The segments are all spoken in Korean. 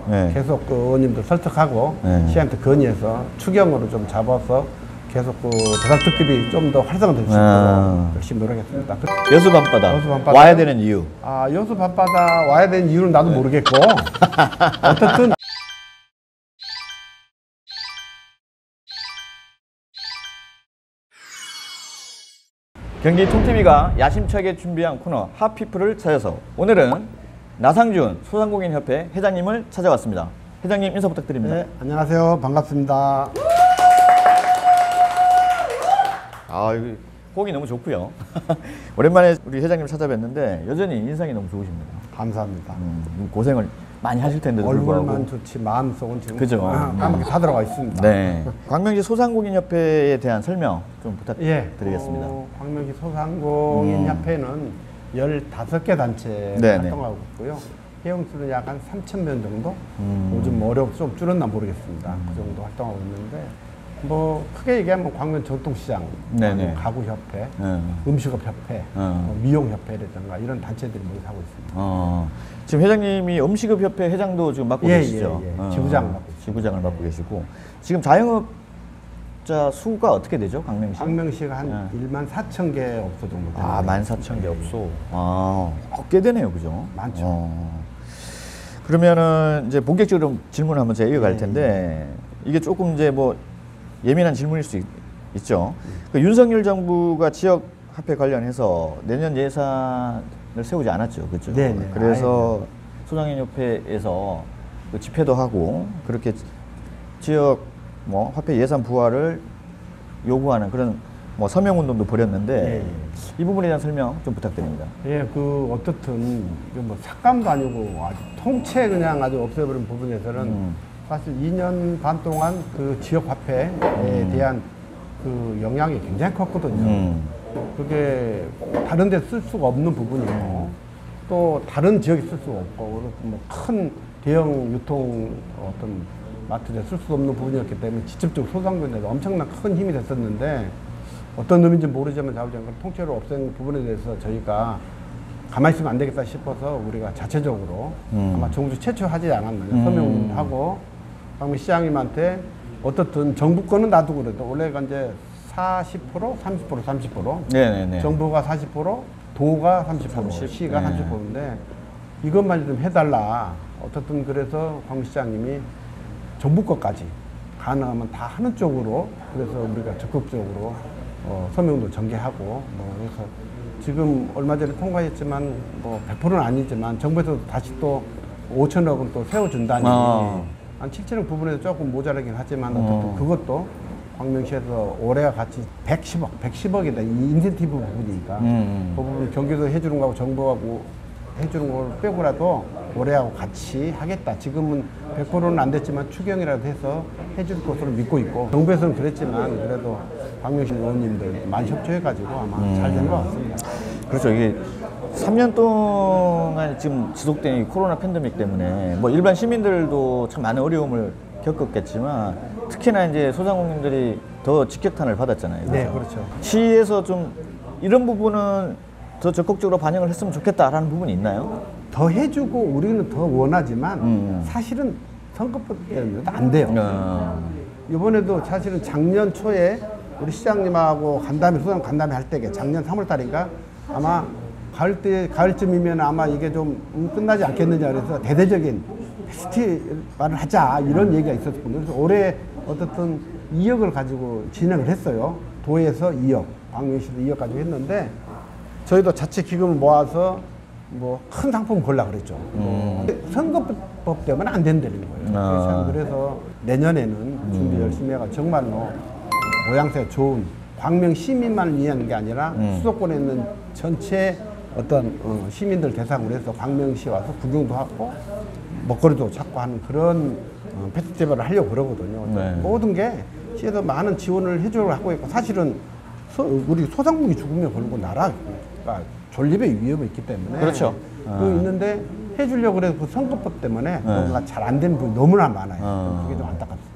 네. 계속 그 의원님들 설득하고 네. 시장한테 건의해서 추경으로 좀 잡아서 계속 그 배달 특급이 좀 더 활성화될 수 있도록 열심히 노력했습니다. 여수 밤바다 여수 밤바다. 와야 되는 이유. 여수 밤바다 와야 되는 이유는 나도 모르겠고 어쨌든 경기 통TV가 야심차게 준비한 코너 핫피플을 찾아서 오늘은 나상준 소상공인협회 회장님을 찾아왔습니다. 회장님 인사 부탁드립니다. 네, 안녕하세요. 반갑습니다. 여기 곡이 너무 좋고요. 오랜만에 우리 회장님 찾아뵀는데 여전히 인상이 너무 좋으십니다. 감사합니다. 고생을 많이 하실 텐데도 불구하고. 얼굴만 좋지 마음속은 지금 그죠. 까맣게 다 들어가 있습니다. 네. 광명시 소상공인협회에 대한 설명 좀 부탁드리겠습니다. 광명시 소상공인협회는 15개 단체 네네. 활동하고 있고요. 회원수는 약 한 3,000명 정도? 요즘 어려워서 좀 줄었나 모르겠습니다. 그 정도 활동하고 있는데 뭐 크게 얘기하면 광명 전통시장, 가구협회, 음식업협회, 미용협회라든가 이런 단체들이 모여서 하고 있습니다. 지금 회장님이 음식업협회 회장도 지금 맡고 계시죠? 지부장을 맡고 있습니다. 지부장을 맡고 계시고 지금 자영업자 수가 어떻게 되죠? 광명시? 광명시가 한 14,000개 업소 정도 됩니다. 14,000개 업소. 꽤 되네요, 그죠? 많죠. 그러면은 이제 본격적으로 질문을 한번 제가 이어갈 텐데 이게 조금 이제 뭐 예민한 질문일 수 있죠. 그 윤석열 정부가 지역 화폐 관련해서 내년 예산을 세우지 않았죠, 그렇죠? 네네. 그래서 소상인협회에서 그 집회도 하고 그렇게 지역 뭐 화폐 예산 부활을 요구하는 그런 뭐 서명 운동도 벌였는데 이 부분에 대한 설명 좀 부탁드립니다. 그 어떻든 뭐 삭감도 아니고 아주 통째 그냥 아주 없애버린 부분에서는 사실 2년 반 동안 그 지역 화폐에 대한 그 영향이 굉장히 컸거든요. 그게 다른 데 쓸 수가 없는 부분이고 또 다른 지역에 쓸 수가 없고 뭐 큰 대형 유통 어떤 마트에 쓸 수 없는 부분이었기 때문에 직접적으로 소상공인에도 엄청난 큰 힘이 됐었는데 어떤 의미인지 모르지만 자부장관 통째로 없앤 부분에 대해서 저희가 가만히 있으면 안 되겠다 싶어서 우리가 자체적으로 아마 정부 최초 하지 않았나요? 서명을 하고 광명 시장님한테 어떻든 정부 거는 놔두고 그래도 원래가 이제 40%, 30%. 네네네. 정부가 40%, 도가 30%, 시가 30%인데 이것만 좀 해달라. 어떻든 그래서 광시장님이 정부 것까지 가능하면 다 하는 쪽으로 그래서 우리가 적극적으로 서명도 전개하고 뭐 그래서 지금 얼마 전에 통과했지만 뭐 100%는 아니지만 정부에서 다시 또 5천억은 또 세워준다니 한 7천억 부분에서 조금 모자라긴 하지만 어쨌든 그것도 광명시에서 올해와 같이 110억이다. 이 인센티브 부분이니까 그 부분 경기도 해주는 거하고 정부하고 해주는 걸 빼고라도 올해하고 같이 하겠다. 지금은 100%는 안 됐지만 추경이라도 해서 해줄 것으로 믿고 있고 정부에서는 그랬지만 그래도 광명시 의원님들 많이 협조해가지고 아마 잘 된 것 같습니다. 그렇죠. 이게 3년 동안 지금 지속된 이 코로나 팬데믹 때문에 뭐 일반 시민들도 참 많은 어려움을 겪었겠지만 특히나 이제 소상공인들이 더 직격탄을 받았잖아요. 네, 그렇죠. 시에서 좀 이런 부분은 더 적극적으로 반영을 했으면 좋겠다라는 부분이 있나요? 더 해주고 우리는 더 원하지만 사실은 선거법 때문에 안 돼요. 이번에도 사실은 작년 초에 우리 시장님하고 간담회, 소상 간담회 할 때게 작년 3월 달인가 아마 가을쯤이면 아마 이게 좀 끝나지 않겠느냐 그래서 대대적인 페스티벌을 하자 이런 얘기가 있었거든요. 그래서 올해 어떻든 2억을 가지고 진행을 했어요. 도에서 2억, 광명시도 2억 가지고 했는데 저희도 자체 기금을 모아서 뭐 큰 상품 걸라 그랬죠. 선거법 때문에 안 된다는 거예요. 그래서 내년에는 준비 열심히 해가 정말로 모양새가 좋은 광명 시민만을 위한 게 아니라 수도권에 있는 전체 어떤 시민들 대상으로 해서 광명시에 와서 구경도 하고 먹거리도 찾고 하는 그런 페스티벌을 하려고 그러거든요. 모든 게 시에서 많은 지원을 해주려고 하고 있고 사실은 우리 소상공인이 죽으면 걸고 나라가 존립의 위협이 있기 때문에 그렇죠. 있는데 해주려고 그래서 그 선거법 때문에 뭔가 잘 안 되는 부분이 너무나 많아요. 그게 좀 안타깝습니다.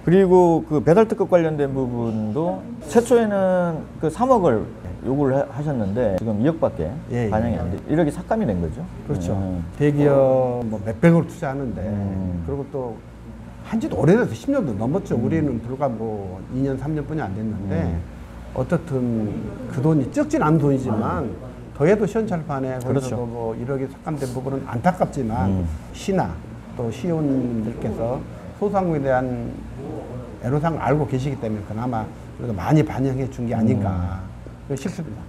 그리고 그 배달 특급 관련된 부분도 최초에는 그 3억을 요구를 하셨는데 지금 2억밖에 예, 반영이 안 돼. 1억이 삭감이 된 거죠. 그렇죠. 대기업 뭐 몇백억 투자하는데 그리고 또 한지도 오래돼서 10년도 넘었죠. 우리는 불과 뭐 2년, 3년뿐이 안 됐는데 어떻든 그 돈이 적진 않은 돈이지만 더해도 시원찮을판에 거기서도 그렇죠. 뭐 1억이 삭감된 부분은 안타깝지만 시나 또 시의원님들께서 소상공인에 대한 애로사항을 알고 계시기 때문에 그나마 그래도 많이 반영해 준 게 아닌가 싶습니다.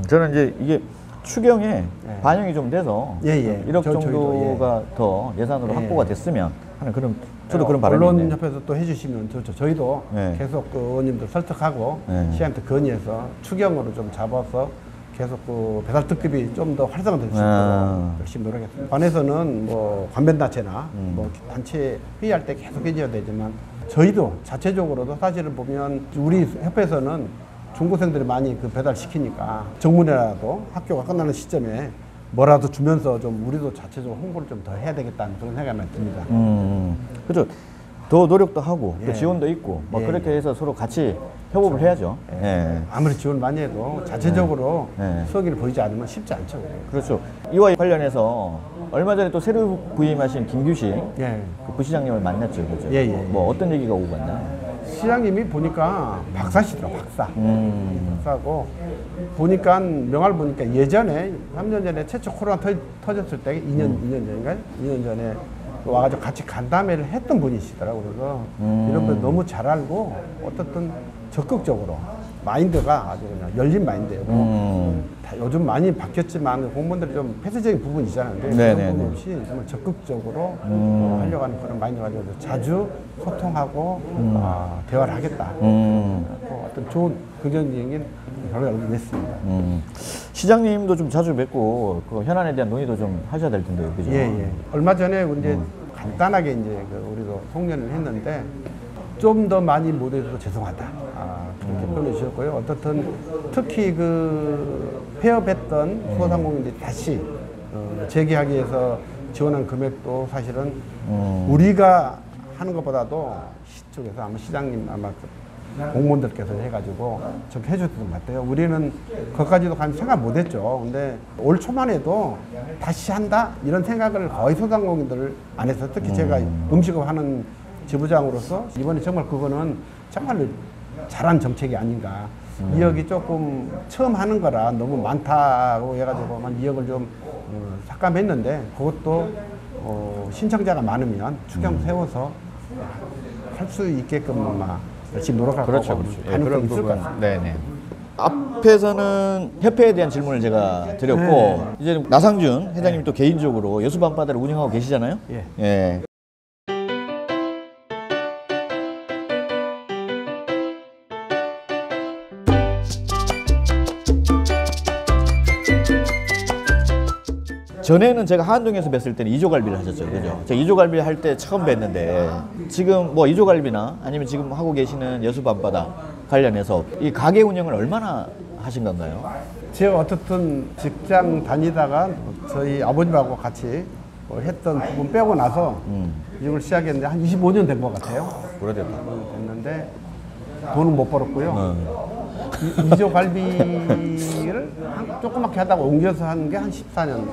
저는 이제 이게 추경에 예. 반영이 좀 돼서 예, 예. 1억 저희도, 정도가 더 예산으로 예. 확보가 됐으면 하는 그런 저도 그런 바람이 있네요. 언론협회에서 또 해주시면 좋죠. 저희도 네. 계속 그 의원님들 설득하고 네. 시한테 건의해서 추경으로 좀 잡아서 계속 그 배달 특급이 좀 더 활성화될 수 있도록 열심히 노력했습니다. 관에서는 뭐 관변단체나 뭐 단체 회의할 때 계속 해줘야 되지만 저희도 자체적으로도 사실은 보면 우리 협회에서는 중고생들이 많이 그 배달 시키니까 정문이라도 학교가 끝나는 시점에 뭐라도 주면서 좀 우리도 자체적으로 홍보를 좀 더 해야 되겠다는 그런 생각이 많이 듭니다. 그렇죠. 더 노력도 하고 또 예. 지원도 있고 뭐 예, 그렇게 해서 서로 같이 협업을 해야죠. 예. 아무리 지원 많이 해도 자체적으로 네. 수익을 보이지 않으면 쉽지 않죠. 그렇죠. 이와 관련해서 얼마 전에 또 새로 부임하신 김규식 예. 그 부시장님을 만났죠, 그죠? 예, 예, 뭐 어떤 얘기가 오고 갔나요? 시장님이 보니까 박사시더라고, 박사. 박사고, 보니까, 명함을 보니까 예전에, 3년 전에 최초 코로나 터졌을 때, 2년 전인가요? 2년 전에 와가지고 같이 간담회를 했던 분이시더라고요. 그래서 이런 분 너무 잘 알고, 어떻든 적극적으로, 마인드가 아주 그냥 열린 마인드예요. 다 요즘 많이 바뀌었지만 공무원들이 좀 폐쇄적인 부분이 있잖아요. 근데 네네네. 그런 부분 없이 정말 적극적으로 하려고 하는 그런 마인드 가지고 자주 소통하고 대화를 하겠다. 어떤 좋은 긍정적인 결과를 냈습니다. 시장님도 좀 자주 뵙고 그 현안에 대한 논의도 좀 하셔야 될 텐데요, 그죠? 예, 예. 얼마 전에 이제 간단하게 이제 그 우리도 송년을 했는데 좀 더 많이 못해줘서 죄송하다. 그렇게 표현해 주셨고요. 어떻든 특히 그 폐업했던 소상공인들이 다시 재개하기 위해서 지원한 금액도 사실은 우리가 하는 것보다도 시 쪽에서 아마 시장님 아마 그 공무원들께서 해가지고 좀 해줬던 것 같아요. 우리는 그것까지도 감히 생각 못했죠. 근데 올 초만 해도 다시 한다 이런 생각을 거의 소상공인들 안에서 특히 제가 음식을 하는 지부장으로서 이번에 정말 그거는 정말 잘한 정책이 아닌가. 2억이 조금 처음 하는 거라 너무 많다고 해가지고 한 2억을 좀 삭감했는데 그것도 신청자가 많으면 추경 세워서 할 수 있게끔 아마 열심히 노력할 그렇죠, 거고 그렇죠. 예, 가능성이 그런 있을 것 부분. 같습니다. 네네. 앞에서는 협회에 대한 질문을 제가 드렸고 네. 이제 나상준 회장님이 또 개인적으로 여수 밤바다를 운영하고 계시잖아요. 예. 예. 전에는 제가 하안동에서 뵀을 때는 이조갈비를 하셨죠, 그죠? 제가 이조갈비 할 때 처음 뵀는데 지금 뭐 이조갈비나 아니면 지금 하고 계시는 여수 밤바다 관련해서 이 가게 운영을 얼마나 하신 건가요? 제가 어떻든 직장 다니다가 저희 아버님하고 같이 했던 부분 빼고 나서 이걸 시작했는데 한 25년 된 것 같아요. 오래됐다. 됐는데 돈은 못 벌었고요. 이조갈비를 조그맣게 하다가 옮겨서 한 게 한 14년.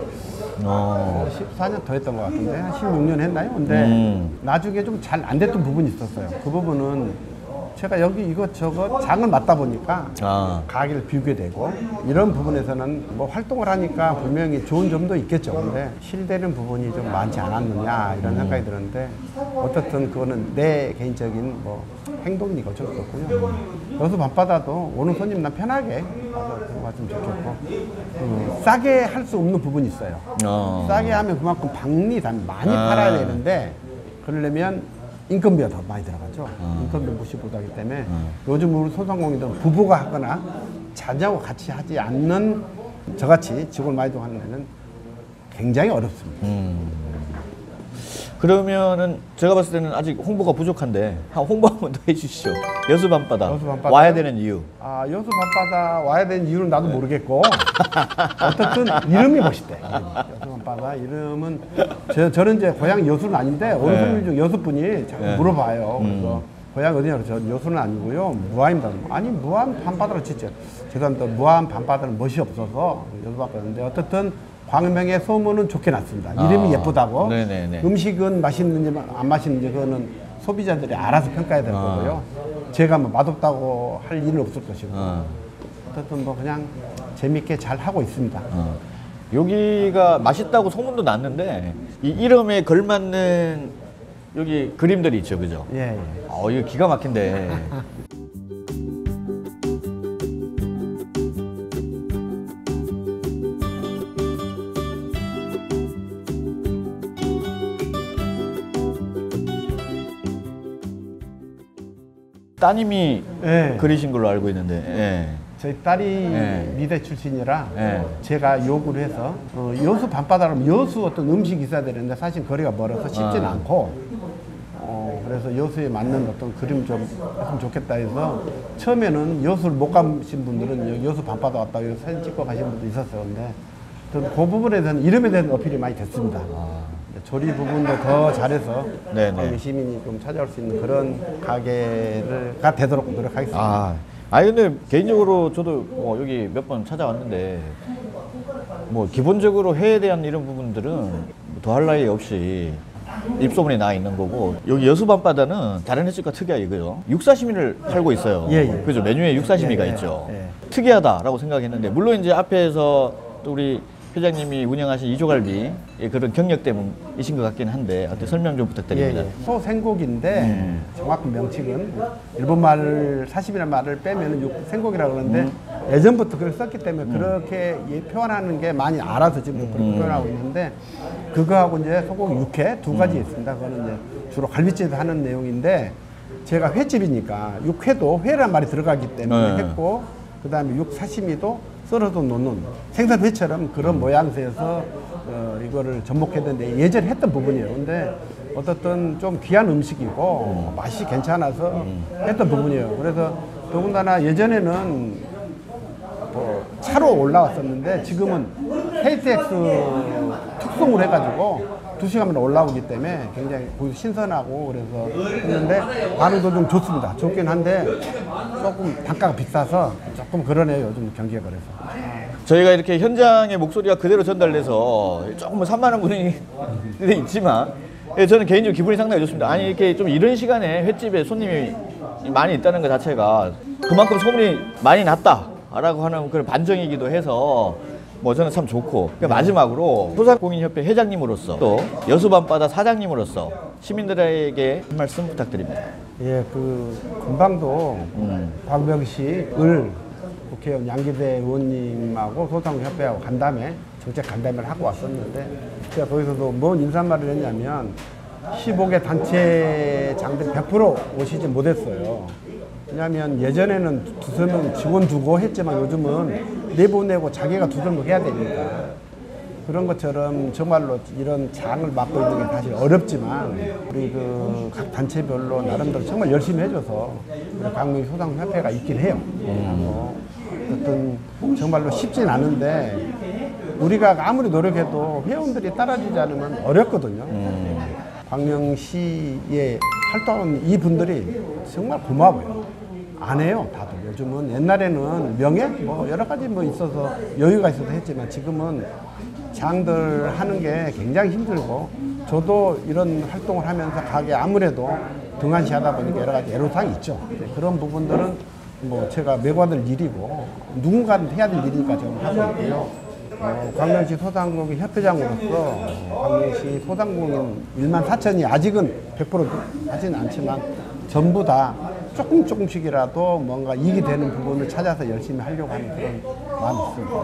14년 더 했던 것 같은데 한 16년 했나요? 근데 나중에 좀 잘 안 됐던 부분이 있었어요. 그 부분은 제가 여기 이것저것 장을 맡다 보니까 가게를 비우게 되고 이런 부분에서는 뭐 활동을 하니까 분명히 좋은 점도 있겠죠. 근데 실되는 부분이 좀 많지 않았느냐 이런 생각이 들었는데 어떻든 그거는 내 개인적인 뭐 행동이니까 어쩔 수 없고요. 여수 밤바다도 오는 손님 난 편하게 와서 들어갔으면 좋겠고 싸게 할 수 없는 부분이 있어요. 싸게 하면 그만큼 박리 많이 팔아야 되는데 그러려면 인건비가 더 많이 들어가죠. 인건비 무시보다기 때문에 요즘 우리 소상공인들은 부부가 하거나 자녀하고 같이 하지 않는 저같이 직원 많이 하는 데는 굉장히 어렵습니다. 그러면은 제가 봤을 때는 아직 홍보가 부족한데 한 홍보 한 번 더 해주시죠. 여수 밤바다 여수 밤바다. 와야 되는 이유. 여수 밤바다 와야 되는 이유는 나도 모르겠고 어떻든 이름이 멋있대. 여수 밤바다 이름은 저는 이제 고향 여수는 아닌데 어느 손님 중 여수 분이 자꾸 물어봐요. 그래서 고향 어디냐고 저 여수는 아니고요. 무안입니다. 아니 무안 밤바다로 짓죠. 죄송합니다. 무안 밤바다는 멋이 없어서 여수 밤바다인데 어떻든 광명의 소문은 좋게 났습니다. 이름이 예쁘다고. 네네네. 음식은 맛있는지 안 맛있는지 그거는 소비자들이 알아서 평가해야 될 거고요. 제가 뭐 맛없다고 할 일은 없을 것이고. 어쨌든 뭐 그냥 재밌게 잘 하고 있습니다. 여기가 맛있다고 소문도 났는데 이 이름에 걸맞는 여기 그림들이 있죠, 그죠? 예, 예. 이거 기가 막힌데. 따님이 예. 그리신 걸로 알고 있는데. 예. 저희 딸이 네. 미대 출신이라 네. 제가 요구를 해서 여수 밤바다라면 여수 어떤 음식이 있어야 되는데 사실 거리가 멀어서 쉽진 않고 그래서 여수에 맞는 어떤 그림 좀 했으면 좋겠다 해서 처음에는 여수를 못 가신 분들은 여수 밤바다 왔다 여기 사진 찍고 가신 분도 있었어요. 근데 그 부분에 대한 이름에 대한 어필이 많이 됐습니다. 조리 부분도 더 잘해서 네네. 시민이 좀 찾아올 수 있는 그런 가게가 되도록 노력하겠습니다. 근데 개인적으로 저도 뭐 여기 몇 번 찾아왔는데 뭐 기본적으로 회에 대한 이런 부분들은 더할 나위 없이 입소문이 나 있는 거고 여기 여수 밤바다는 다른 횟집과 특이하게 이거요. 육사시미를 팔고 있어요. 예, 예. 그죠? 메뉴에 육사시미가 예, 예, 있죠. 예. 특이하다라고 생각했는데 물론 이제 앞에서 또 우리 회장님이 운영하신 이조갈비 그런 경력 때문이신 것 같긴 한데 어떻게 설명 좀 부탁드립니다. 예, 예. 소생고기인데 정확한 명칭은 일본말 사심이라는 말을 빼면 생고기라고 그러는데 예전부터 그걸 썼기 때문에 그렇게 표현하는 게 많이 알아서 지금 그렇게 표현하고 있는데 그거하고 이제 소고기 육회 두 가지 있습니다. 그거는 이제 주로 갈비집에서 하는 내용인데 제가 횟집이니까 육회도 회란 말이 들어가기 때문에 했고 그 다음에 육사시미도 썰어서 놓는 생선회처럼 그런 모양새에서 이거를 접목했는데 예전에 했던 부분이에요. 근데 어떻든 좀 귀한 음식이고 맛이 괜찮아서 했던 부분이에요. 그래서 더군다나 예전에는 뭐 차로 올라왔었는데 지금은 KTX 특송을 해가지고 2시간만 올라오기 때문에 굉장히 신선하고 그래서 했는데 반응도 좀 좋습니다. 좋긴 한데 조금 단가가 비싸서 조금 그러네요. 요즘 경기가 그래서. 저희가 이렇게 현장의 목소리가 그대로 전달돼서 조금 3만 원 분이 있지만 저는 개인적으로 기분이 상당히 좋습니다. 아니 이렇게 좀 이런 시간에 횟집에 손님이 많이 있다는 것 자체가 그만큼 소문이 많이 났다라고 하는 그런 반정이기도 해서 뭐 저는 참 좋고 마지막으로 소상공인협회 회장님으로서 또 여수밤바다 사장님으로서 시민들에게 한 말씀 부탁드립니다. 예, 그 금방도 박명식 국회의원 양기대 의원님하고 소상공인협회하고 간담회 정책 간담회를 하고 왔었는데 제가 거기서도 뭔 인사말을 했냐면 15개 단체장들이 100% 오시지 못했어요. 왜냐하면 예전에는 두세 명 직원 두고 했지만 요즘은 내보내고 자기가 두세 명 해야 되니까 그런 것처럼 정말로 이런 장을 맡고 있는 게 사실 어렵지만 우리 그 각 단체별로 나름대로 정말 열심히 해줘서 우리 강릉 소상공인협회가 있긴 해요. 어떤 정말로 쉽진 않은데 우리가 아무리 노력해도 회원들이 따라주지 않으면 어렵거든요. 광명시에 활동하는 이 분들이 정말 고마워요. 안 해요, 다들. 요즘은 옛날에는 명예? 뭐 여러 가지 뭐 있어서 여유가 있어서 했지만 지금은 장들 하는 게 굉장히 힘들고 저도 이런 활동을 하면서 가게 아무래도 등한시 하다 보니까 여러 가지 애로사항이 있죠. 그런 부분들은 뭐 제가 메꿔될 일이고 누군가는 해야 될 일이니까 지금 하고 있고요. 광명시 소상공인 협회장으로서 광명시 소상공인 1만 4천이 아직은 100% 하지는 않지만 전부 다 조금씩이라도 뭔가 이익이 되는 부분을 찾아서 열심히 하려고 하는 그런 마음이 있습니다.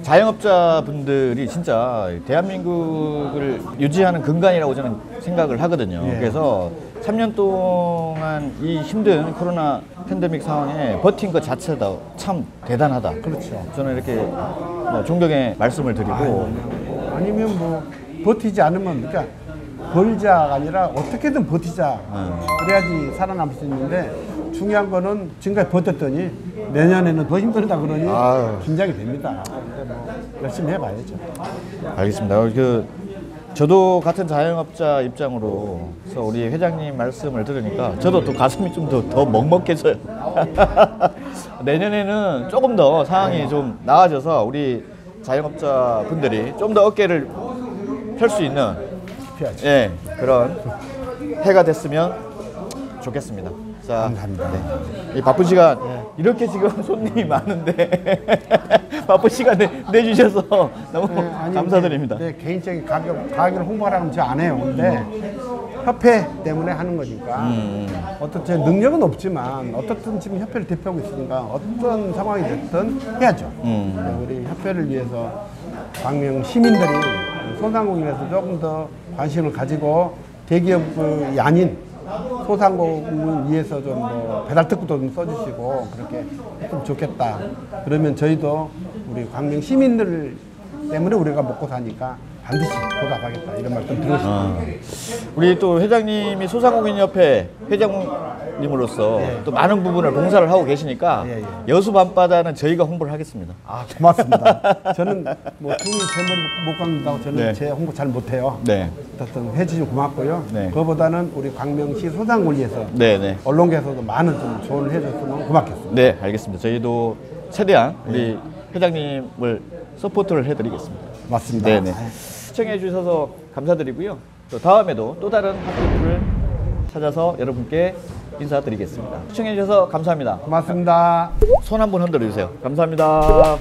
자영업자분들이 진짜 대한민국을 유지하는 근간이라고 저는 생각을 하거든요. 예. 그래서 3년 동안 이 힘든 코로나 팬데믹 상황에 버틴 것 자체도 참 대단하다. 그렇죠. 저는 이렇게 뭐 존경의 말씀을 드리고 아니면 뭐 버티지 않으면 그러니까 벌자가 아니라 어떻게든 버티자. 그래야지 살아남을 수 있는데 중요한 거는 지금까지 버텼더니 내년에는 더 힘들다 그러니 긴장이 됩니다. 근데 뭐 열심히 해봐야죠. 알겠습니다. 저도 같은 자영업자 입장으로 서 우리 회장님 말씀을 들으니까 저도 또 가슴이 좀 더 먹먹해져요. 내년에는 조금 더 상황이 좀 나아져서 우리 자영업자 분들이 좀 더 어깨를 펼 수 있는 예, 그런 해가 됐으면 좋겠습니다. 자, 감사합니다. 네. 이 바쁜 시간 이렇게 지금 손님이 많은데 바쁜 시간 내주셔서 너무 감사드립니다. 네, 개인적인 가격을 홍보하라면 저 안 해요. 근데 협회 때문에 하는 거니까 어떤 제 능력은 없지만 어떻든 지금 협회를 대표하고 있으니까 어떤 상황이 됐든 해야죠. 우리 협회를 위해서 광명 시민들이 소상공인에서 조금 더 관심을 가지고 대기업이 아닌 소상공인을 위해서 좀 뭐 배달 특구도 좀 써주시고 그렇게 했으면 좋겠다. 그러면 저희도 우리 광명 시민들 때문에 우리가 먹고 사니까 반드시 보답하겠다 이런 말씀 드리고 싶습니다. 우리 또 회장님이 소상공인협회 회장님으로서 또 많은 부분을 봉사를 하고 계시니까 여수 밤바다는 저희가 홍보를 하겠습니다. 아, 고맙습니다. 저는 뭐 충분히 제 머리 못 감는다고 저는 네. 제 홍보 잘 못해요. 네. 어쨌든 해주시면 고맙고요. 네. 그거보다는 우리 광명시 소상공인에서 네네. 언론계에서도 많은 좀 조언을 해줬으면 고맙겠습니다. 네, 알겠습니다. 저희도 최대한 우리 회장님을 서포트를 해드리겠습니다. 맞습니다. 네네. 시청해 주셔서 감사드리고요. 또 다음에도 또 다른 핫토크를 찾아서 여러분께 인사드리겠습니다. 시청해 주셔서 감사합니다. 고맙습니다. 손 한번 흔들어 주세요. 감사합니다.